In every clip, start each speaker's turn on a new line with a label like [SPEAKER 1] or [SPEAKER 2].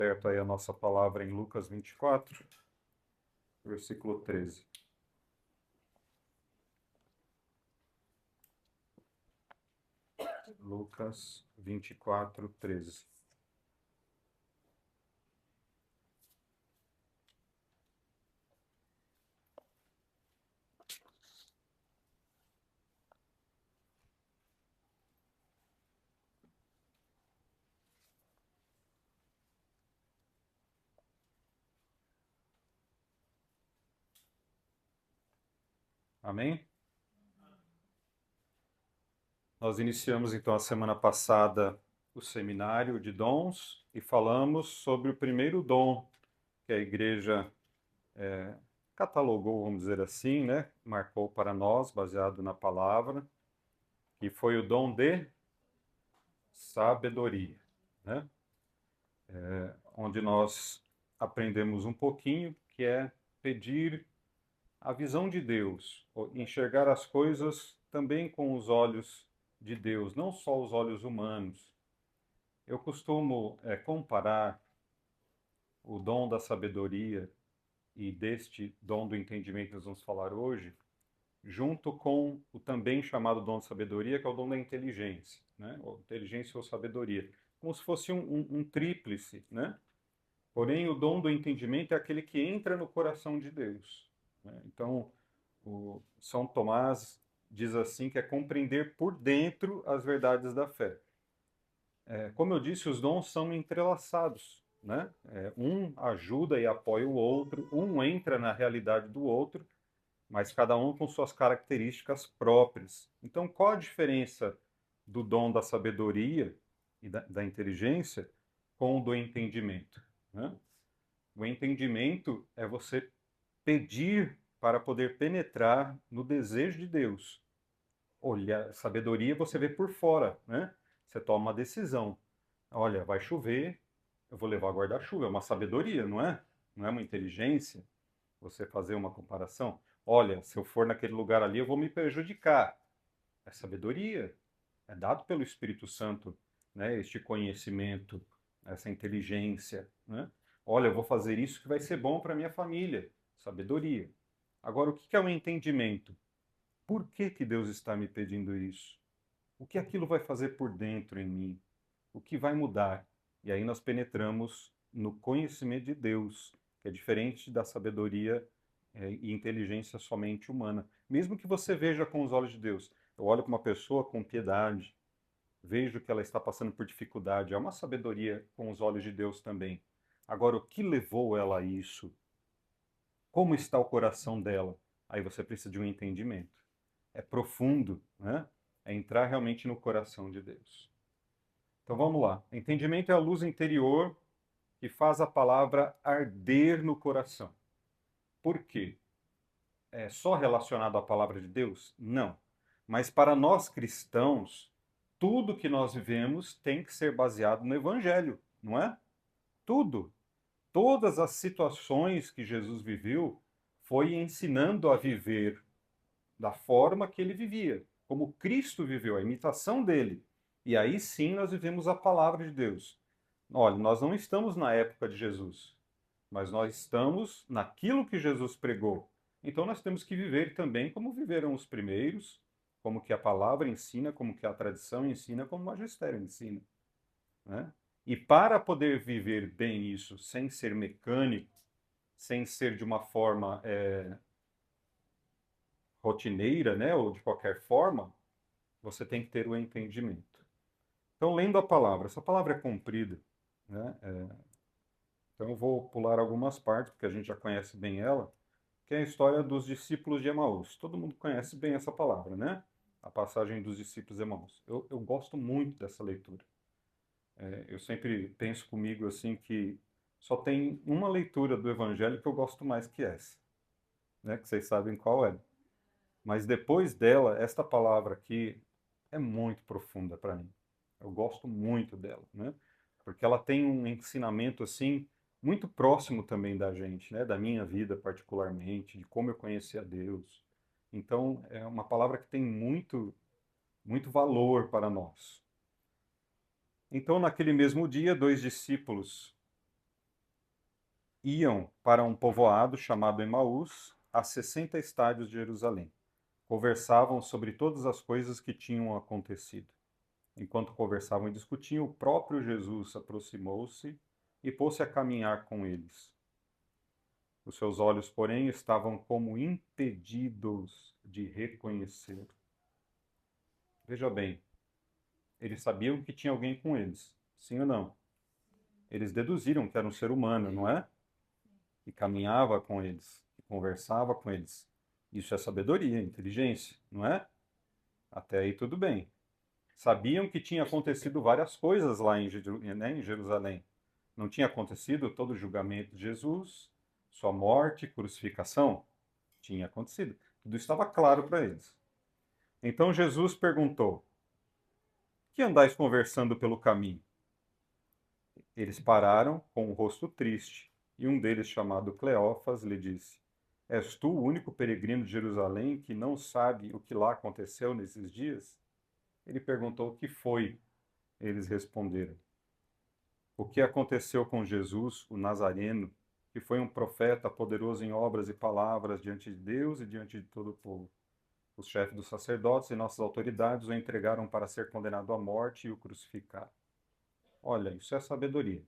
[SPEAKER 1] Aberto aí a nossa palavra em Lucas 24, versículo 13. Lucas 24, 13. Amém? Nós iniciamos então a semana passada o seminário de dons e falamos sobre o primeiro dom que a igreja catalogou, vamos dizer assim, né? Marcou para nós, baseado na palavra, que foi o dom de sabedoria, né? Onde nós aprendemos um pouquinho que é pedir a visão de Deus, enxergar as coisas também com os olhos de Deus, não só os olhos humanos. Eu costumo comparar o dom da sabedoria e deste dom do entendimento que nós vamos falar hoje, junto com o também chamado dom de sabedoria, que é o dom da inteligência, né? Ou inteligência ou sabedoria, como se fosse um tríplice, né? Porém, o dom do entendimento é aquele que entra no coração de Deus, né? Então, o São Tomás diz assim que é compreender por dentro as verdades da fé. Como eu disse, os dons são entrelaçados, né? Um ajuda e apoia o outro, um entra na realidade do outro, mas cada um com suas características próprias. Então, qual a diferença do dom da sabedoria e da inteligência com o do entendimento, né? O entendimento é você pedir para poder penetrar no desejo de Deus. Olha, sabedoria você vê por fora, né? Você toma uma decisão. Olha, vai chover, eu vou levar guarda-chuva. É uma sabedoria, não é? Não é uma inteligência você fazer uma comparação. Olha, se eu for naquele lugar ali, eu vou me prejudicar. É sabedoria. É dado pelo Espírito Santo, né? Este conhecimento, essa inteligência, né? Olha, eu vou fazer isso que vai ser bom para minha família. Sabedoria. Agora, o que é o entendimento? Por que Deus está me pedindo isso? O que aquilo vai fazer por dentro em mim? O que vai mudar? E aí nós penetramos no conhecimento de Deus, que é diferente da sabedoria e inteligência somente humana. Mesmo que você veja com os olhos de Deus, eu olho para uma pessoa com piedade, vejo que ela está passando por dificuldade, é uma sabedoria com os olhos de Deus também. Agora, o que levou ela a isso? Como está o coração dela? Aí você precisa de um entendimento. É profundo, né? É entrar realmente no coração de Deus. Então vamos lá. Entendimento é a luz interior que faz a palavra arder no coração. Por quê? É só relacionado à palavra de Deus? Não. Mas para nós cristãos, tudo que nós vivemos tem que ser baseado no Evangelho, não é? Tudo. Todas as situações que Jesus viveu foi ensinando a viver da forma que ele vivia, como Cristo viveu, a imitação dele. E aí sim nós vivemos a palavra de Deus. Olha, nós não estamos na época de Jesus, mas nós estamos naquilo que Jesus pregou. Então nós temos que viver também como viveram os primeiros, como que a palavra ensina, como que a tradição ensina, como o magistério ensina, né? E para poder viver bem isso, sem ser mecânico, sem ser de uma forma rotineira, né, ou de qualquer forma, você tem que ter o entendimento. Então, lendo a palavra, essa palavra é comprida, né? Então, eu vou pular algumas partes, porque a gente já conhece bem ela, que é a história dos discípulos de Emaús. Todo mundo conhece bem essa palavra, né? A passagem dos discípulos de Emaús. Eu gosto muito dessa leitura. Eu sempre penso comigo assim que só tem uma leitura do Evangelho que eu gosto mais que essa, né? Que vocês sabem qual é. Mas depois dela, esta palavra aqui é muito profunda para mim. Eu gosto muito dela, né? Porque ela tem um ensinamento assim muito próximo também da gente, né? Da minha vida particularmente, de como eu conheci a Deus. Então, é uma palavra que tem muito valor para nós. Então, naquele mesmo dia, dois discípulos iam para um povoado chamado Emaús, a 60 estádios de Jerusalém. Conversavam sobre todas as coisas que tinham acontecido. Enquanto conversavam e discutiam, o próprio Jesus aproximou-se e pôs-se a caminhar com eles. Os seus olhos, porém, estavam como impedidos de reconhecer. Veja bem, eles sabiam que tinha alguém com eles, sim ou não? Eles deduziram que era um ser humano, não é? Que caminhava com eles, que conversava com eles. Isso é sabedoria, inteligência, não é? Até aí tudo bem. Sabiam que tinha acontecido várias coisas lá em Jerusalém. Não tinha acontecido todo o julgamento de Jesus, sua morte, crucificação? Tinha acontecido. Tudo estava claro para eles. Então Jesus perguntou: que andais conversando pelo caminho? Eles pararam com o rosto triste, e um deles, chamado Cleófas, lhe disse: És tu o único peregrino de Jerusalém que não sabe o que lá aconteceu nesses dias? Ele perguntou o que foi. Eles responderam: o que aconteceu com Jesus, o Nazareno, que foi um profeta poderoso em obras e palavras diante de Deus e diante de todo o povo. Os chefes dos sacerdotes e nossas autoridades o entregaram para ser condenado à morte e o crucificaram. Olha, isso é sabedoria,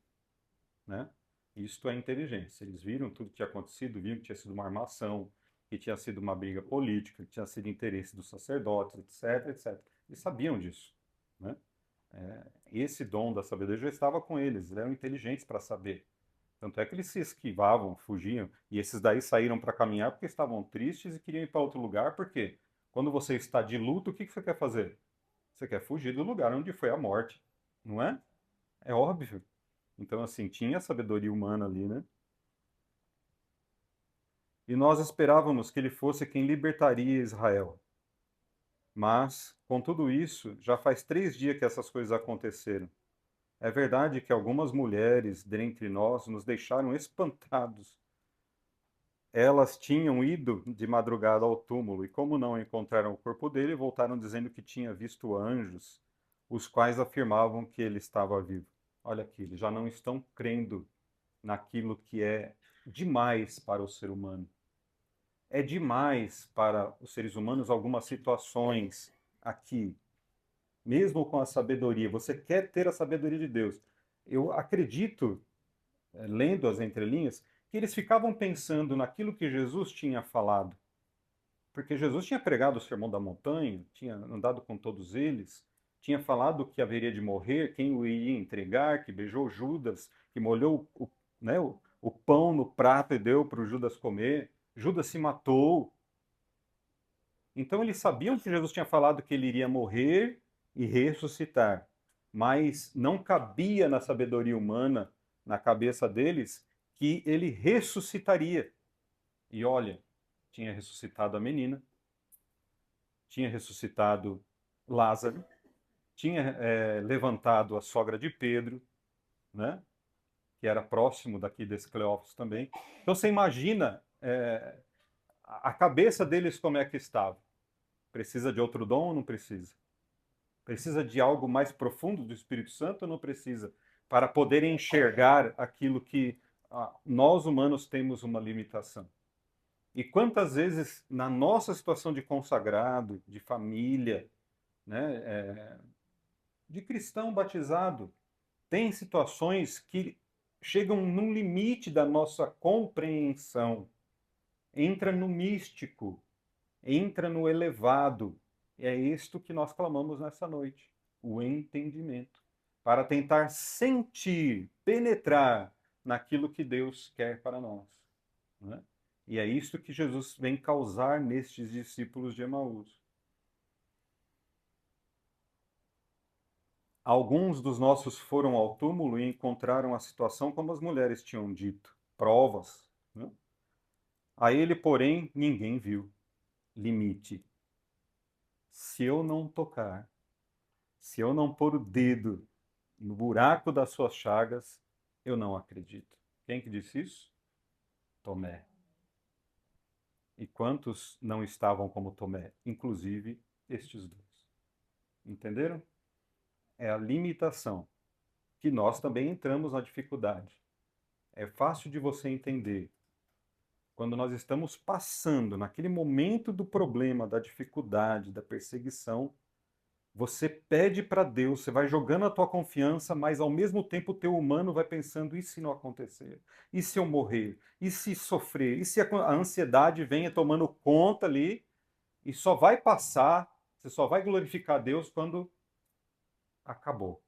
[SPEAKER 1] né? Isto é inteligência. Eles viram tudo que tinha acontecido, viram que tinha sido uma armação, que tinha sido uma briga política, que tinha sido interesse dos sacerdotes, etc, etc. Eles sabiam disso, né? Esse dom da sabedoria já estava com eles, eles eram inteligentes para saber. Tanto é que eles se esquivavam, fugiam, e esses daí saíram para caminhar porque estavam tristes e queriam ir para outro lugar, porque quando você está de luto, o que você quer fazer? Você quer fugir do lugar onde foi a morte, não é? É óbvio. Então, assim, tinha sabedoria humana ali, né? E nós esperávamos que ele fosse quem libertaria Israel. Mas, com tudo isso, já faz 3 dias que essas coisas aconteceram. É verdade que algumas mulheres dentre nós nos deixaram espantados. Elas tinham ido de madrugada ao túmulo e, como não encontraram o corpo dele, voltaram dizendo que tinha visto anjos, os quais afirmavam que ele estava vivo. Olha aqui, eles já não estão crendo naquilo que é demais para o ser humano. É demais para os seres humanos algumas situações aqui, mesmo com a sabedoria. Você quer ter a sabedoria de Deus. Eu acredito, lendo as entrelinhas, que eles ficavam pensando naquilo que Jesus tinha falado. Porque Jesus tinha pregado o Sermão da Montanha, tinha andado com todos eles, tinha falado que haveria de morrer, quem o iria entregar, que beijou Judas, que molhou né, o pão no prato e deu para o Judas comer. Judas se matou. Então eles sabiam que Jesus tinha falado que ele iria morrer e ressuscitar, mas não cabia na sabedoria humana, na cabeça deles, que ele ressuscitaria. E olha, tinha ressuscitado a menina, tinha ressuscitado Lázaro, tinha levantado a sogra de Pedro, né? Que era próximo daqui desse Cleófas também. Então você imagina a cabeça deles como é que estava. Precisa de outro dom ou não precisa? Precisa de algo mais profundo do Espírito Santo ou não precisa? Para poder enxergar aquilo que nós humanos temos uma limitação. E quantas vezes na nossa situação de consagrado, de família, né, de cristão batizado, tem situações que chegam num limite da nossa compreensão, entra no místico, entra no elevado. E é isto que nós clamamos nessa noite, o entendimento, para tentar sentir, penetrar naquilo que Deus quer para nós, né? E é isto que Jesus vem causar nestes discípulos de Emaús. Alguns dos nossos foram ao túmulo e encontraram a situação como as mulheres tinham dito, provas, né? A ele, porém, ninguém viu. Limite. Se eu não tocar, se eu não pôr o dedo no buraco das suas chagas, eu não acredito. Quem que disse isso? Tomé. E quantos não estavam como Tomé? Inclusive estes dois. Entenderam? É a limitação que nós também entramos na dificuldade. é fácil de você entender. Quando nós estamos passando naquele momento do problema, da dificuldade, da perseguição, você pede para Deus, você vai jogando a tua confiança, mas ao mesmo tempo o teu humano vai pensando, e se não acontecer? E se eu morrer? E se sofrer? E se a ansiedade venha tomando conta ali e só vai passar, você só vai glorificar Deus quando acabou,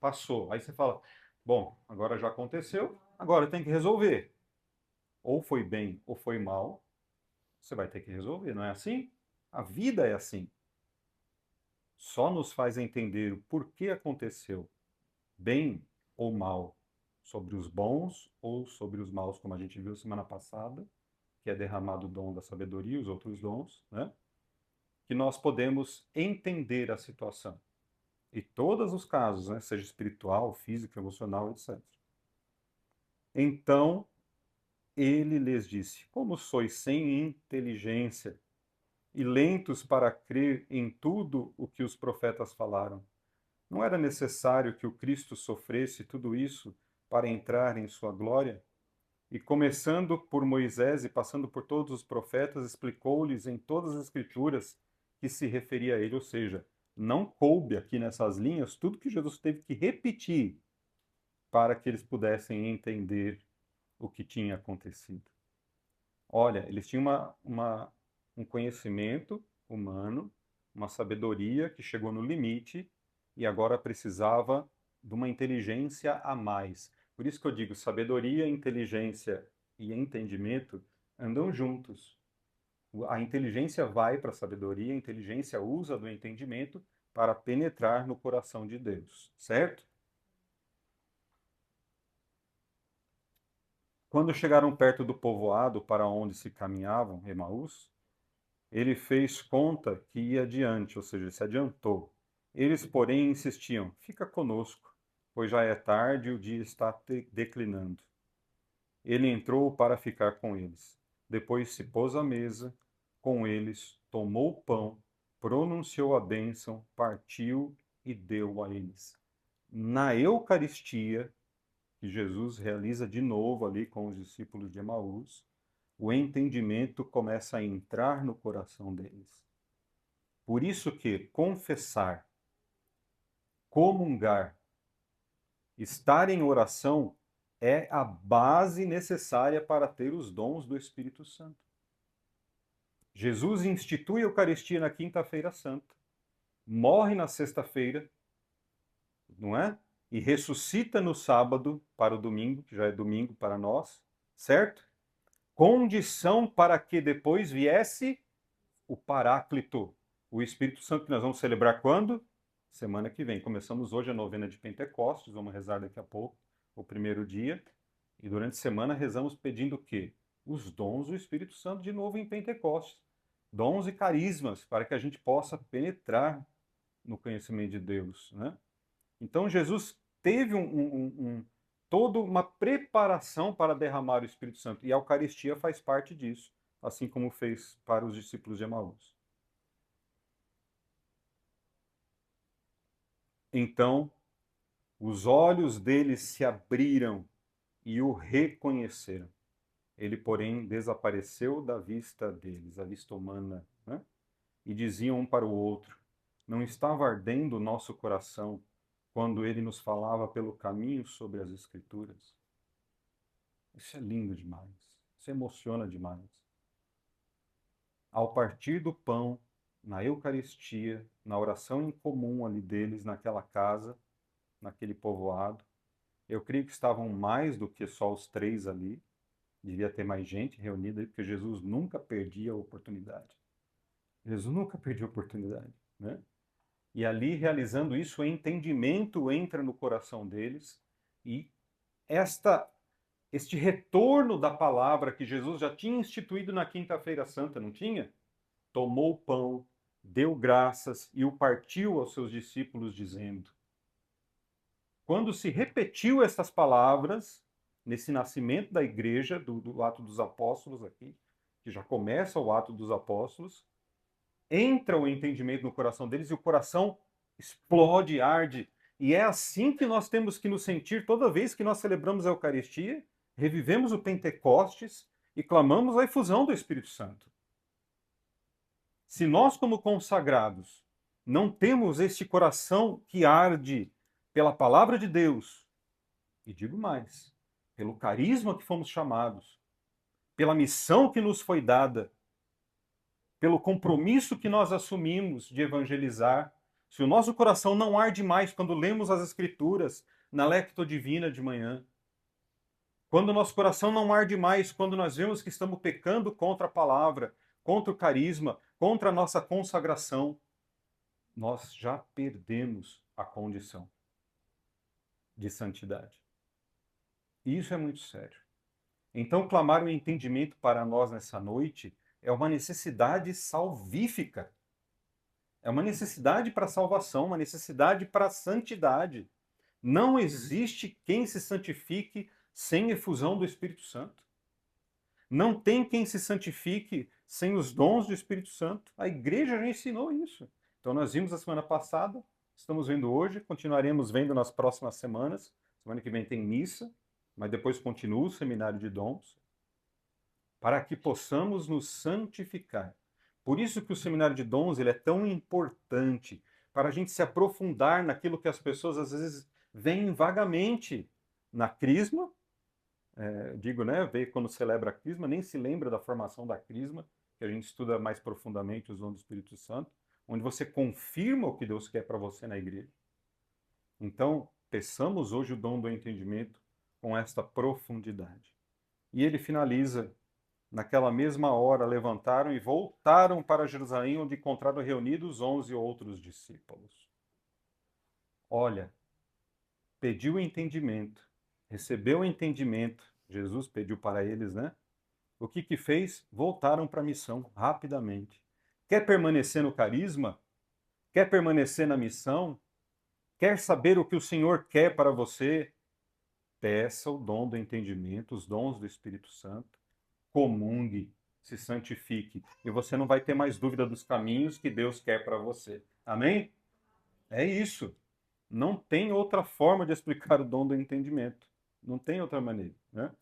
[SPEAKER 1] passou. Aí você fala, bom, agora já aconteceu, agora tem que resolver. Ou foi bem ou foi mal, você vai ter que resolver, não é assim? A vida é assim. Só nos faz entender o porquê aconteceu, bem ou mal, sobre os bons ou sobre os maus, como a gente viu semana passada, que é derramado o dom da sabedoria, os outros dons, né? Que nós podemos entender a situação. E todos os casos, né? Seja espiritual, físico, emocional, etc. Então, ele lhes disse: como sois sem inteligência e lentos para crer em tudo o que os profetas falaram? Não era necessário que o Cristo sofresse tudo isso para entrar em sua glória? E começando por Moisés e passando por todos os profetas, explicou-lhes em todas as Escrituras que se referia a ele. Ou seja, não coube aqui nessas linhas tudo que Jesus teve que repetir para que eles pudessem entender o que tinha acontecido. Olha, eles tinham um conhecimento humano, uma sabedoria que chegou no limite e agora precisava de uma inteligência a mais. Por isso que eu digo, sabedoria, inteligência e entendimento andam juntos. A inteligência vai para a sabedoria, a inteligência usa do entendimento para penetrar no coração de Deus, certo? Quando chegaram perto do povoado para onde se caminhavam, Emaús, ele fez conta que ia adiante, ou seja, se adiantou. Eles, porém, insistiam: fica conosco, pois já é tarde e o dia está declinando. Ele entrou para ficar com eles. Depois se pôs à mesa com eles, tomou o pão, pronunciou a bênção, partiu e deu a eles. Na Eucaristia, que Jesus realiza de novo ali com os discípulos de Emaús, o entendimento começa a entrar no coração deles. Por isso que confessar, comungar, estar em oração é a base necessária para ter os dons do Espírito Santo. Jesus institui a Eucaristia na quinta-feira santa, morre na sexta-feira, não é? E ressuscita no sábado para o domingo, que já é domingo para nós, certo? Condição para que depois viesse o Paráclito, o Espírito Santo, que nós vamos celebrar quando? Semana que vem. Começamos hoje a novena de Pentecostes, vamos rezar daqui a pouco, o primeiro dia. E durante a semana rezamos pedindo o quê? Os dons do Espírito Santo de novo em Pentecostes. Dons e carismas, para que a gente possa penetrar no conhecimento de Deus, né? Então Jesus teve toda uma preparação para derramar o Espírito Santo. E a Eucaristia faz parte disso, assim como fez para os discípulos de Emaús. Então, os olhos deles se abriram e o reconheceram. Ele, porém, desapareceu da vista deles, a vista humana, né? E diziam um para o outro: não estava ardendo o nosso coração quando ele nos falava pelo caminho sobre as Escrituras? Isso é lindo demais. Isso emociona demais. Ao partir do pão, na Eucaristia, na oração em comum ali deles, naquela casa, naquele povoado, eu creio que estavam mais do que só os três ali. Devia ter mais gente reunida aí, porque Jesus nunca perdia a oportunidade. Jesus nunca perdia a oportunidade, né? E ali, realizando isso, o entendimento entra no coração deles e este retorno da palavra que Jesus já tinha instituído na Quinta-feira Santa, não tinha? Tomou o pão, deu graças e o partiu aos seus discípulos, dizendo. Quando se repetiu essas palavras, nesse nascimento da igreja, do ato dos apóstolos aqui, que já começa o ato dos apóstolos, entra o entendimento no coração deles e o coração explode, arde. E é assim que nós temos que nos sentir toda vez que nós celebramos a Eucaristia revivemos o Pentecostes e clamamos a efusão do Espírito Santo. Se nós, como consagrados, não temos este coração que arde pela palavra de Deus, e digo mais, pelo carisma que fomos chamados, pela missão que nos foi dada, pelo compromisso que nós assumimos de evangelizar, se o nosso coração não arde mais quando lemos as Escrituras na Lectio Divina de manhã, quando o nosso coração não arde mais quando nós vemos que estamos pecando contra a palavra, contra o carisma, contra a nossa consagração, nós já perdemos a condição de santidade. E isso é muito sério. Então, clamar o entendimento para nós nessa noite é uma necessidade salvífica. É uma necessidade para a salvação, uma necessidade para a santidade. Não existe quem se santifique sem efusão do Espírito Santo. Não tem quem se santifique sem os dons do Espírito Santo. A igreja já ensinou isso. Então nós vimos a semana passada, estamos vendo hoje, continuaremos vendo nas próximas semanas. Semana que vem tem missa, mas depois continua o seminário de dons, para que possamos nos santificar. Por isso que o seminário de dons ele é tão importante, para a gente se aprofundar naquilo que as pessoas às vezes veem vagamente na crisma, digo, né, vê quando celebra a crisma, nem se lembra da formação da crisma, que a gente estuda mais profundamente os dons do Espírito Santo, onde você confirma o que Deus quer para você na igreja. Então, peçamos hoje o dom do entendimento com esta profundidade. E ele finaliza: naquela mesma hora levantaram e voltaram para Jerusalém, onde encontraram reunidos 11 outros discípulos. Olha, pediu o entendimento, recebeu o entendimento, Jesus pediu para eles, né? O que fez? Voltaram para a missão rapidamente. Quer permanecer no carisma? Quer permanecer na missão? Quer saber o que o Senhor quer para você? Peça o dom do entendimento, os dons do Espírito Santo. Comungue, se santifique. E você não vai ter mais dúvida dos caminhos que Deus quer para você. Amém? É isso. Não tem outra forma de explicar o dom do entendimento. Não tem outra maneira, né?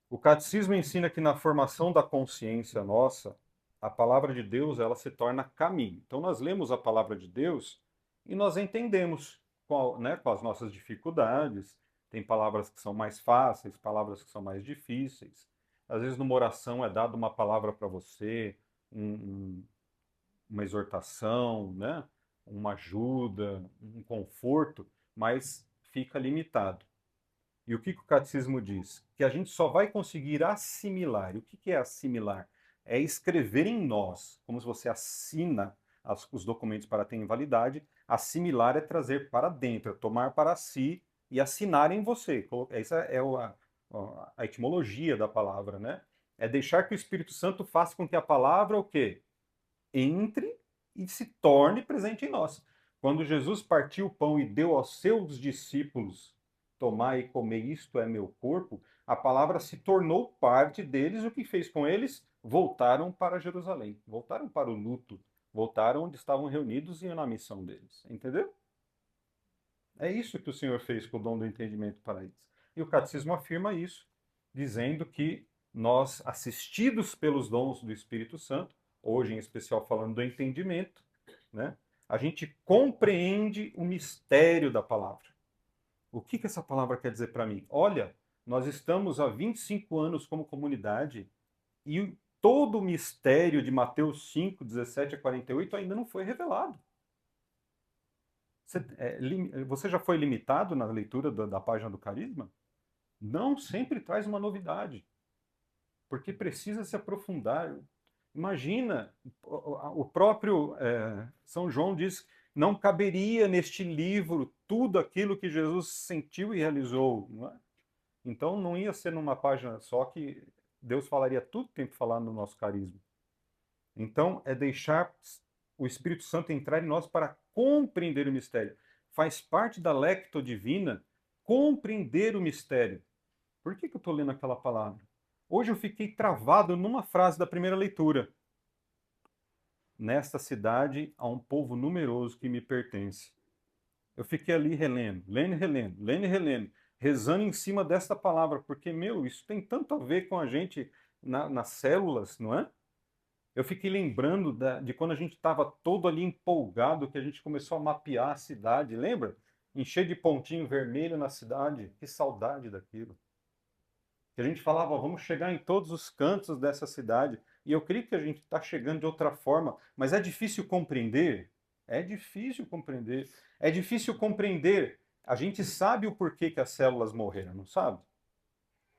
[SPEAKER 1] O catecismo ensina que na formação da consciência nossa, a palavra de Deus ela se torna caminho. Então nós lemos a palavra de Deus e nós entendemos com as nossas dificuldades. Tem palavras que são mais fáceis, palavras que são mais difíceis. Às vezes numa oração é dada uma palavra para você, uma exortação, né? Uma ajuda, um conforto, mas fica limitado. E o que o catecismo diz? Que a gente só vai conseguir assimilar. E o que é assimilar? É escrever em nós, como se você assina os documentos para ter validade. Assimilar é trazer para dentro, é tomar para si e assinar em você. Essa é a etimologia da palavra, né? É deixar que o Espírito Santo faça com que a palavra o quê? Entre e se torne presente em nós. Quando Jesus partiu o pão e deu aos seus discípulos: tomai e comei, isto é meu corpo, a palavra se tornou parte deles. O que fez com eles? Voltaram para Jerusalém, voltaram para o luto, voltaram onde estavam reunidos e na missão deles. Entendeu? É isso que o Senhor fez com o dom do entendimento para eles. E o catecismo afirma isso, dizendo que nós, assistidos pelos dons do Espírito Santo, hoje em especial falando do entendimento, né, a gente compreende o mistério da palavra. O que essa palavra quer dizer para mim? Olha, nós estamos há 25 anos como comunidade e todo o mistério de Mateus 5, 17 a 48 ainda não foi revelado. Você já foi limitado na leitura da página do Carisma? Não sempre traz uma novidade, porque precisa se aprofundar. Imagina, o próprio São João diz: não caberia neste livro tudo aquilo que Jesus sentiu e realizou. Não é? Então não ia ser numa página só que Deus falaria tudo que tem que falar no nosso carisma. Então é deixar o Espírito Santo entrar em nós para compreender o mistério. Faz parte da Lectio Divina compreender o mistério. Por que eu estou lendo aquela palavra? Hoje eu fiquei travado numa frase da primeira leitura. Nesta cidade há um povo numeroso que me pertence. Eu fiquei ali relendo, lendo e relendo, lendo e relendo. rezando em cima desta palavra, porque, meu, isso tem tanto a ver com a gente nas células, não é? Eu fiquei lembrando de quando a gente estava todo ali empolgado, que a gente começou a mapear a cidade, lembra? Encher de pontinho vermelho na cidade. Que saudade daquilo. Que a gente falava, vamos chegar em todos os cantos dessa cidade. E eu creio que a gente está chegando de outra forma, mas é difícil compreender. É difícil compreender. É difícil compreender. A gente sabe o porquê que as células morreram, não sabe?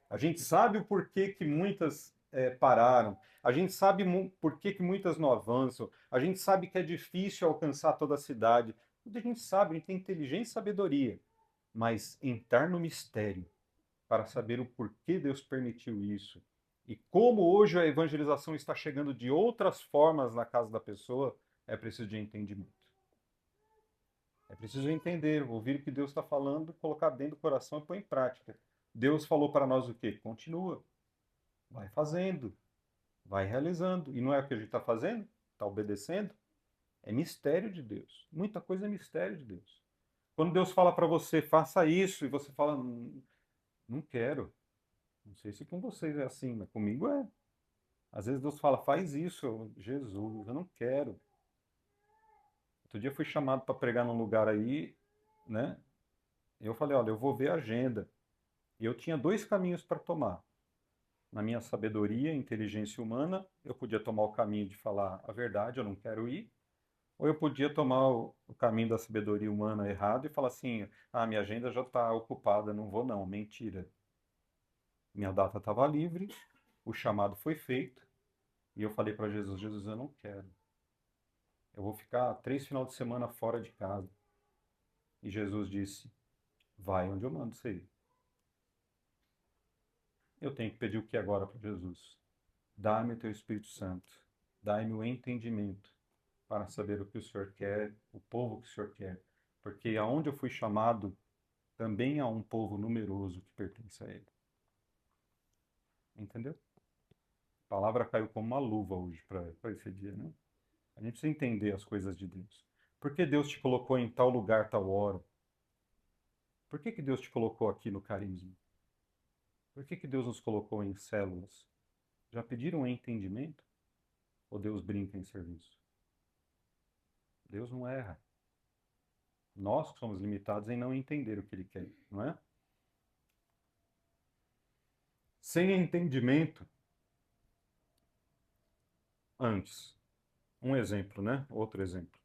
[SPEAKER 1] A gente sabe o porquê que muitas pararam. A gente sabe por que muitas não avançam. A gente sabe que é difícil alcançar toda a cidade. Tudo a gente sabe, a gente tem inteligência e sabedoria. Mas entrar no mistério para saber o porquê Deus permitiu isso e como hoje a evangelização está chegando de outras formas na casa da pessoa, é preciso de entendimento. É preciso entender, ouvir o que Deus está falando, colocar dentro do coração e pôr em prática. Deus falou para nós o quê? Continua. Vai fazendo, vai realizando. E não é o que a gente está fazendo? Está obedecendo? É mistério de Deus. Muita coisa é mistério de Deus. Quando Deus fala para você, faça isso, e você fala, não quero. Não sei se com vocês é assim, mas comigo é. Às vezes Deus fala, faz isso. Jesus, eu não quero. Outro dia eu fui chamado para pregar num lugar aí, né? E eu falei, olha, eu vou ver a agenda. E eu tinha dois caminhos para tomar. Na minha sabedoria e inteligência humana, eu podia tomar o caminho de falar a verdade, eu não quero ir. Ou eu podia tomar o caminho da sabedoria humana errado e falar assim, minha agenda já está ocupada, não vou não. Mentira. Minha data estava livre, o chamado foi feito, e eu falei para Jesus, Jesus, eu não quero. Eu vou ficar 3 finais de semana fora de casa. E Jesus disse, vai onde eu mando você ir. Eu tenho que pedir o que agora para Jesus? Dá-me o teu Espírito Santo. Dá-me o entendimento para saber o que o Senhor quer, o povo que o Senhor quer. Porque aonde eu fui chamado, também há um povo numeroso que pertence a Ele. Entendeu? A palavra caiu como uma luva hoje para esse dia, né? A gente precisa entender as coisas de Deus. Por que Deus te colocou em tal lugar, tal hora? Por que Deus te colocou aqui no carisma? Por que Deus nos colocou em células? Já pediram entendimento? Ou Deus brinca em serviço? Deus não erra. Nós que somos limitados em não entender o que Ele quer, não é? Sem entendimento, antes. Um exemplo, né? Outro exemplo.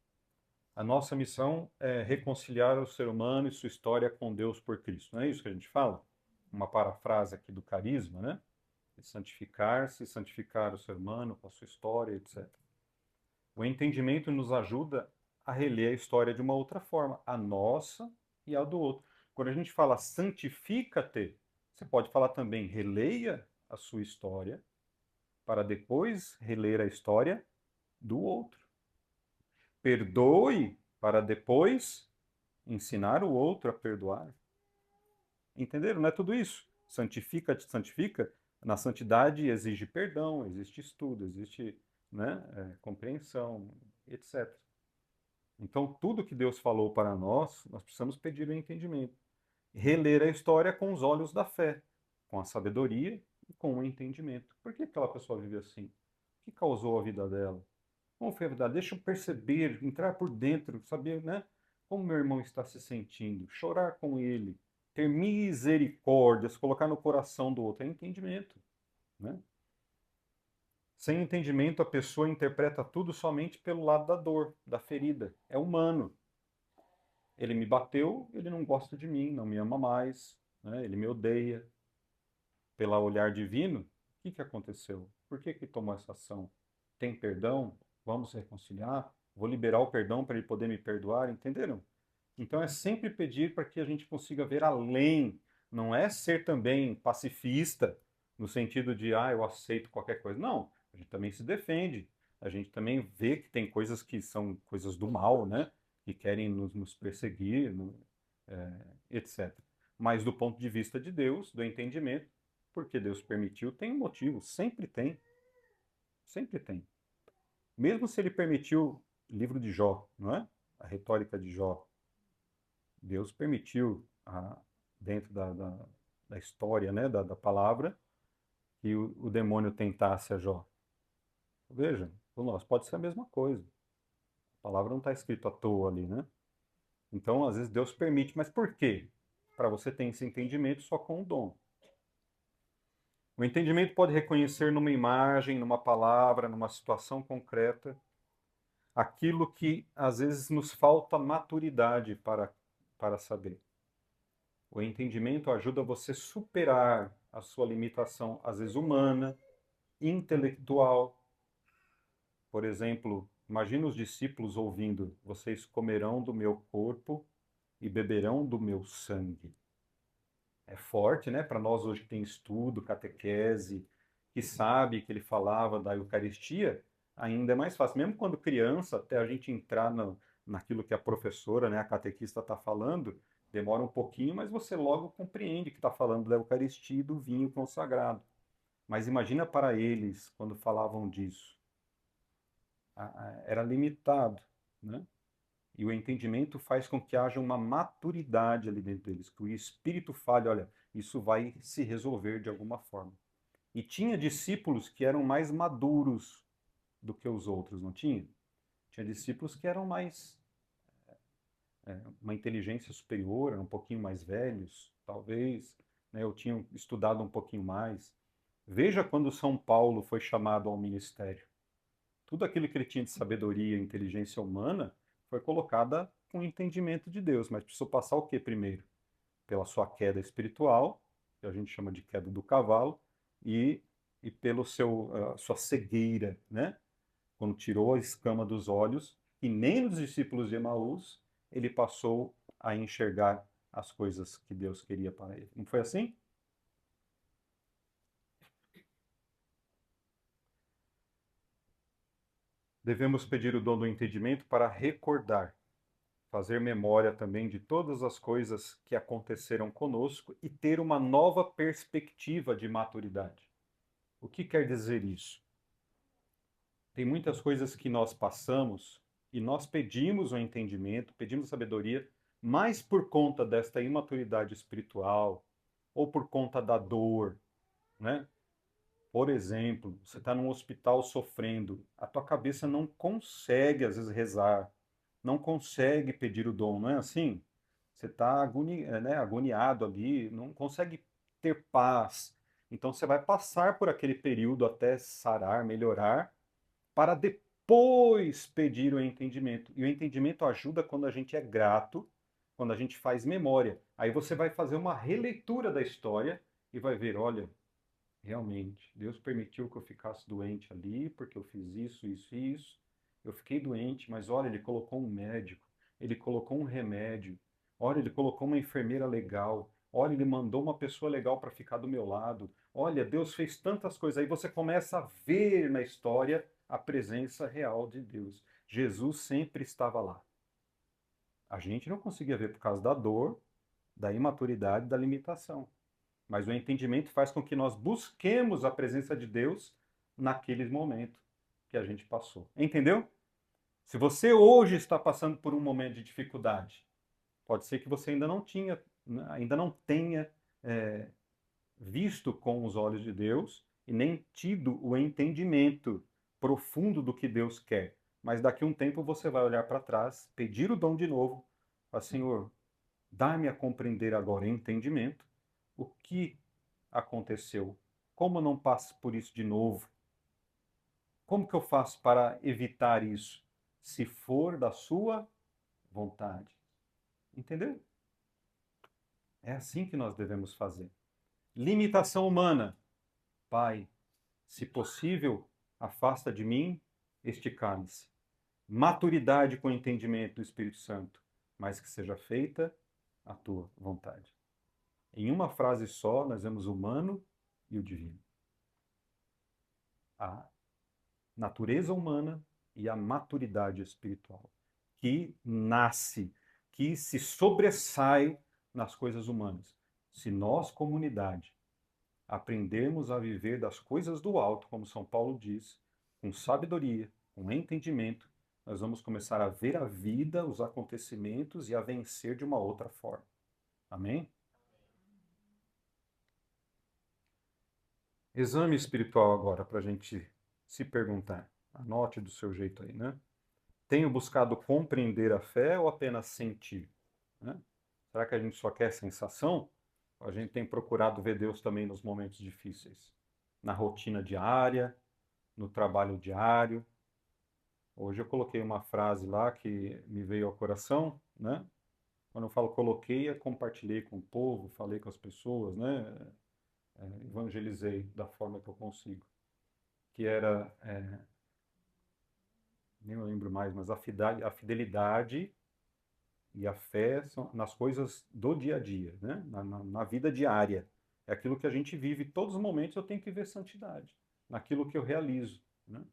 [SPEAKER 1] A nossa missão é reconciliar o ser humano e sua história com Deus por Cristo. Não é isso que a gente fala? Uma parafrase aqui do carisma, né? Santificar-se, santificar o ser humano com a sua história, etc. O entendimento nos ajuda a reler a história de uma outra forma, a nossa e a do outro. Quando a gente fala santifica-te, você pode falar também releia a sua história para depois reler a história do outro. Perdoe para depois ensinar o outro a perdoar. Entenderam? Não é tudo isso. Santifica-te, santifica. Na santidade exige perdão, existe estudo, existe, né, compreensão, etc. Então, tudo que Deus falou para nós precisamos pedir o entendimento. Reler a história com os olhos da fé, com a sabedoria e com o entendimento. Por que aquela pessoa vive assim? O que causou a vida dela? Como foi a vida? Deixa eu perceber, entrar por dentro, saber, né? Como meu irmão está se sentindo, chorar com ele, ter misericórdia, se colocar no coração do outro, é entendimento, né? Sem entendimento, a pessoa interpreta tudo somente pelo lado da dor, da ferida. É humano. Ele me bateu, ele não gosta de mim, não me ama mais, né? Ele me odeia. Pelo olhar divino, o que aconteceu? Por que tomou essa ação? Tem perdão? Vamos reconciliar? Vou liberar o perdão para ele poder me perdoar, entenderam? Então é sempre pedir para que a gente consiga ver além. Não é ser também pacifista, no sentido de, eu aceito qualquer coisa. Não, a gente também se defende. A gente também vê que tem coisas que são coisas do mal, né? Que querem nos perseguir, etc. Mas do ponto de vista de Deus, do entendimento, porque Deus permitiu, tem um motivo. Sempre tem. Sempre tem. Mesmo se ele permitiu o livro de Jó, não é? A retórica de Jó. Deus permitiu dentro da história, né, da palavra, que o demônio tentasse a Jó. Veja, para nós pode ser a mesma coisa. A palavra não está escrito à toa ali, né? Então, às vezes, Deus permite. Mas por quê? Para você ter esse entendimento só com o dom. O entendimento pode reconhecer numa imagem, numa palavra, numa situação concreta, aquilo que às vezes nos falta maturidade para saber. O entendimento ajuda você a superar a sua limitação, às vezes humana, intelectual. Por exemplo, imagina os discípulos ouvindo: vocês comerão do meu corpo e beberão do meu sangue. É forte, né? Para nós hoje que tem estudo, catequese, que sabe que ele falava da Eucaristia, ainda é mais fácil. Mesmo quando criança, até a gente entrar naquilo que a professora, né, a catequista está falando, demora um pouquinho, mas você logo compreende que está falando da Eucaristia e do vinho consagrado. Mas imagina para eles quando falavam disso. Era limitado, né? E o entendimento faz com que haja uma maturidade ali dentro deles, que o espírito fale, olha, isso vai se resolver de alguma forma. E tinha discípulos que eram mais maduros do que os outros, não tinha? Tinha discípulos que eram mais uma inteligência superior, eram um pouquinho mais velhos, talvez, né, ou tinham estudado um pouquinho mais. Veja quando São Paulo foi chamado ao ministério. Tudo aquilo que ele tinha de sabedoria e inteligência humana foi colocada com o entendimento de Deus, mas precisou passar o que primeiro? Pela sua queda espiritual, que a gente chama de queda do cavalo, e, e pelo sua cegueira, né? Quando tirou a escama dos olhos, e nem nos discípulos de Emaús ele passou a enxergar as coisas que Deus queria para ele. Não foi assim? Devemos pedir o dom do entendimento para recordar, fazer memória também de todas as coisas que aconteceram conosco e ter uma nova perspectiva de maturidade. O que quer dizer isso? Tem muitas coisas que nós passamos e nós pedimos o entendimento, pedimos sabedoria, mas por conta desta imaturidade espiritual ou por conta da dor, né? Por exemplo, você está num hospital sofrendo, a tua cabeça não consegue às vezes rezar, não consegue pedir o dom, não é assim? Você está né, agoniado ali, não consegue ter paz. Então você vai passar por aquele período até sarar, melhorar, para depois pedir o entendimento. E o entendimento ajuda quando a gente é grato, quando a gente faz memória. Aí você vai fazer uma releitura da história e vai ver, olha, realmente, Deus permitiu que eu ficasse doente ali, porque eu fiz isso, isso e isso. Eu fiquei doente, mas olha, ele colocou um médico, ele colocou um remédio, olha, ele colocou uma enfermeira legal, olha, ele mandou uma pessoa legal para ficar do meu lado. Olha, Deus fez tantas coisas. Aí você começa a ver na história a presença real de Deus. Jesus sempre estava lá. A gente não conseguia ver por causa da dor, da imaturidade, da limitação. Mas o entendimento faz com que nós busquemos a presença de Deus naquele momento que a gente passou. Entendeu? Se você hoje está passando por um momento de dificuldade, pode ser que você ainda não tenha é, visto com os olhos de Deus e nem tido o entendimento profundo do que Deus quer. Mas daqui a um tempo você vai olhar para trás, pedir o dom de novo, falar, Senhor, dá-me a compreender agora em entendimento o que aconteceu. Como eu não passo por isso de novo? Como que eu faço para evitar isso? Se for da sua vontade. Entendeu? É assim que nós devemos fazer. Limitação humana. Pai, se possível, afasta de mim este cálice. Maturidade com entendimento do Espírito Santo, mas que seja feita a tua vontade. Em uma frase só, nós vemos o humano e o divino. A natureza humana e a maturidade espiritual, que nasce, que se sobressai nas coisas humanas. Se nós, comunidade, aprendermos a viver das coisas do alto, como São Paulo diz, com sabedoria, com entendimento, nós vamos começar a ver a vida, os acontecimentos e a vencer de uma outra forma. Amém? Exame espiritual agora, para a gente se perguntar. Anote do seu jeito aí, né? Tenho buscado compreender a fé ou apenas sentir? Né? Será que a gente só quer sensação? Ou a gente tem procurado ver Deus também nos momentos difíceis? Na rotina diária, no trabalho diário? Hoje eu coloquei uma frase lá que me veio ao coração, né? Quando eu falo coloquei, é compartilhei com o povo, falei com as pessoas, né? Evangelizei da forma que eu consigo. Que era, nem eu lembro mais, mas a fidelidade e a fé são nas coisas do dia a dia, né? Na vida diária. É aquilo que a gente vive. Todos os momentos eu tenho que ver santidade. Naquilo que eu realizo, né?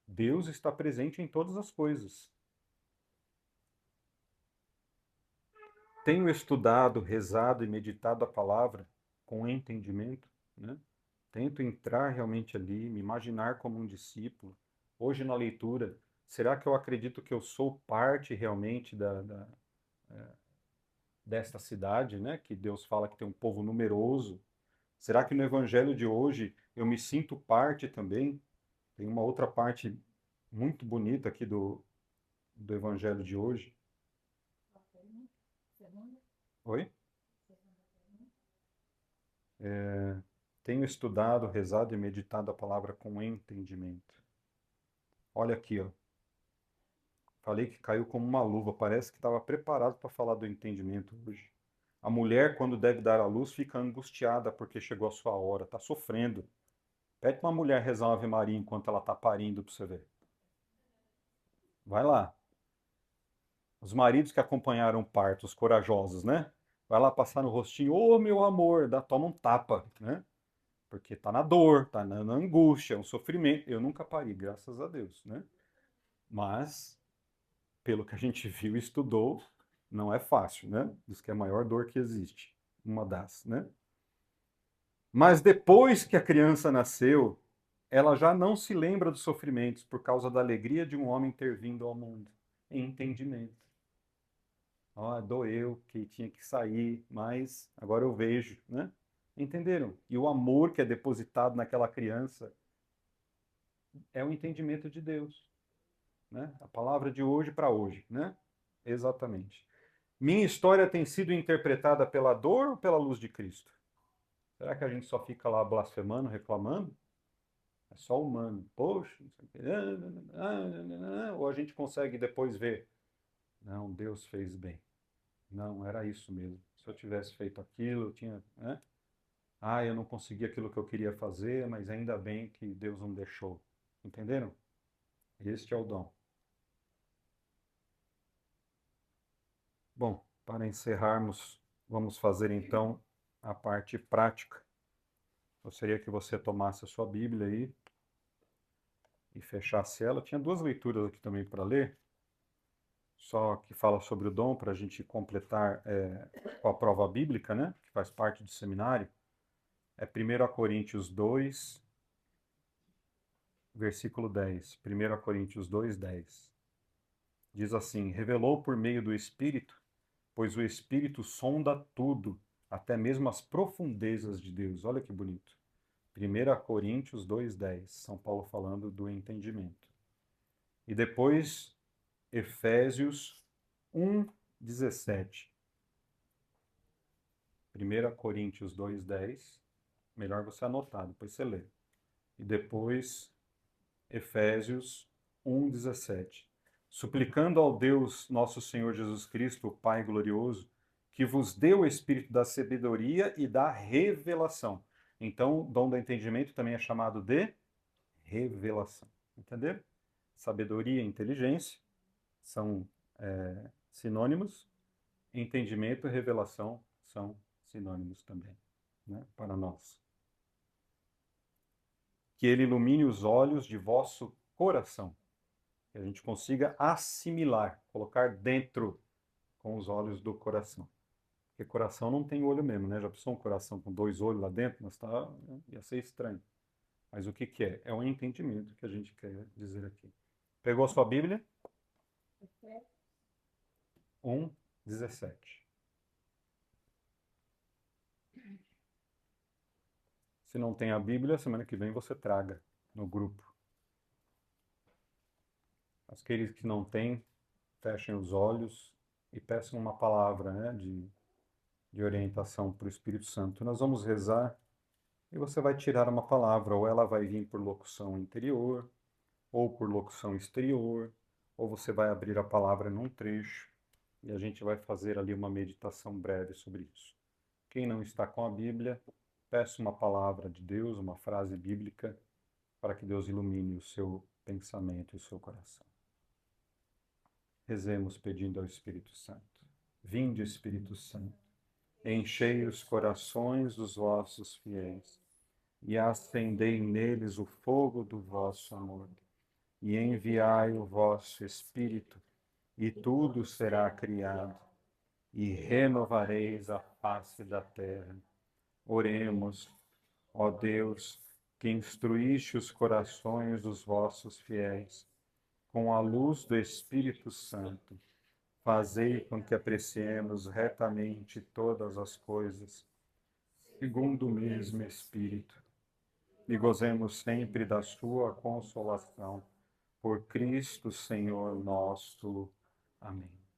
[SPEAKER 1] Deus está presente em todas as coisas. Tenho estudado, rezado e meditado a palavra com entendimento, né? Tento entrar realmente ali, me imaginar como um discípulo. Hoje na leitura, será que eu acredito que eu sou parte realmente desta cidade, né? Que Deus fala que tem um povo numeroso. Será que no evangelho de hoje eu me sinto parte também? Tem uma outra parte muito bonita aqui do evangelho de hoje. Oi? Tenho estudado, rezado e meditado a palavra com entendimento. Olha aqui, ó. Falei que caiu como uma luva, parece que estava preparado para falar do entendimento hoje. A mulher, quando deve dar à luz, fica angustiada porque chegou a sua hora, está sofrendo. Pede para uma mulher rezar uma Ave Maria enquanto ela está parindo para você ver. Vai lá. Os maridos que acompanharam o parto, os corajosos, né? Vai lá passar no rostinho, ô meu amor, toma um tapa, né? Porque tá na dor, tá na angústia, é um sofrimento. Eu nunca pari, graças a Deus, né? Mas, pelo que a gente viu e estudou, não é fácil, né? Diz que é a maior dor que existe. Uma das, né? Mas depois que a criança nasceu, ela já não se lembra dos sofrimentos por causa da alegria de um homem ter vindo ao mundo. Em entendimento. Ó, doeu, que tinha que sair, mas agora eu vejo, né? Entenderam? E o amor que é depositado naquela criança é o entendimento de Deus, né? A palavra de hoje para hoje, né? Exatamente. Minha história tem sido interpretada pela dor ou pela luz de Cristo? Será que a gente só fica lá blasfemando, reclamando? É só humano. Poxa, não sei o quê. Ou a gente consegue depois ver, não, Deus fez bem. Não, era isso mesmo. Se eu tivesse feito aquilo, eu tinha, né? Ah, eu não consegui aquilo que eu queria fazer, mas ainda bem que Deus não deixou. Entenderam? Este é o dom. Bom, para encerrarmos, vamos fazer então a parte prática. Gostaria que você tomasse a sua Bíblia aí e fechasse ela. Tinha duas leituras aqui também para ler, só que fala sobre o dom, para a gente completar com a prova bíblica, né? Que faz parte do seminário. É 1 Coríntios 2, versículo 10. 1 Coríntios 2, 10. Diz assim: revelou por meio do Espírito, pois o Espírito sonda tudo, até mesmo as profundezas de Deus. Olha que bonito. 1 Coríntios 2:10, São Paulo falando do entendimento. E depois, Efésios 1:17. 1 Coríntios 2:10, melhor você anotar, depois você lê. E depois, Efésios 1:17. Suplicando ao Deus, nosso Senhor Jesus Cristo, o Pai glorioso, que vos dê o espírito da sabedoria e da revelação. Então, o dom do entendimento também é chamado de revelação. Entenderam? Sabedoria e inteligência são sinônimos. Entendimento e revelação são sinônimos também, né, para nós. Que ele ilumine os olhos de vosso coração, que a gente consiga assimilar, colocar dentro com os olhos do coração. Porque coração não tem olho mesmo, né? Já pensou um coração com dois olhos lá dentro? Mas tá, ia ser estranho. Mas o que que é? É um entendimento que a gente quer dizer aqui. Pegou a sua Bíblia? 1:17. Se não tem a Bíblia, semana que vem você traga no grupo. Aqueles que não têm, fechem os olhos e peçam uma palavra, né, de orientação para o Espírito Santo. Nós vamos rezar e você vai tirar uma palavra, ou ela vai vir por locução interior, ou por locução exterior, ou você vai abrir a palavra num trecho e a gente vai fazer ali uma meditação breve sobre isso. Quem não está com a Bíblia, peça uma palavra de Deus, uma frase bíblica, para que Deus ilumine o seu pensamento e o seu coração. Rezemos pedindo ao Espírito Santo. Vinde, Espírito Santo, enchei os corações dos vossos fiéis e acendei neles o fogo do vosso amor. E enviai o vosso Espírito, e tudo será criado, e renovareis a face da terra. Oremos, ó Deus, que instruíste os corações dos vossos fiéis, com a luz do Espírito Santo. Fazei com que apreciemos retamente todas as coisas, segundo o mesmo Espírito, e gozemos sempre da sua consolação. Por Cristo, Senhor nosso. Amém.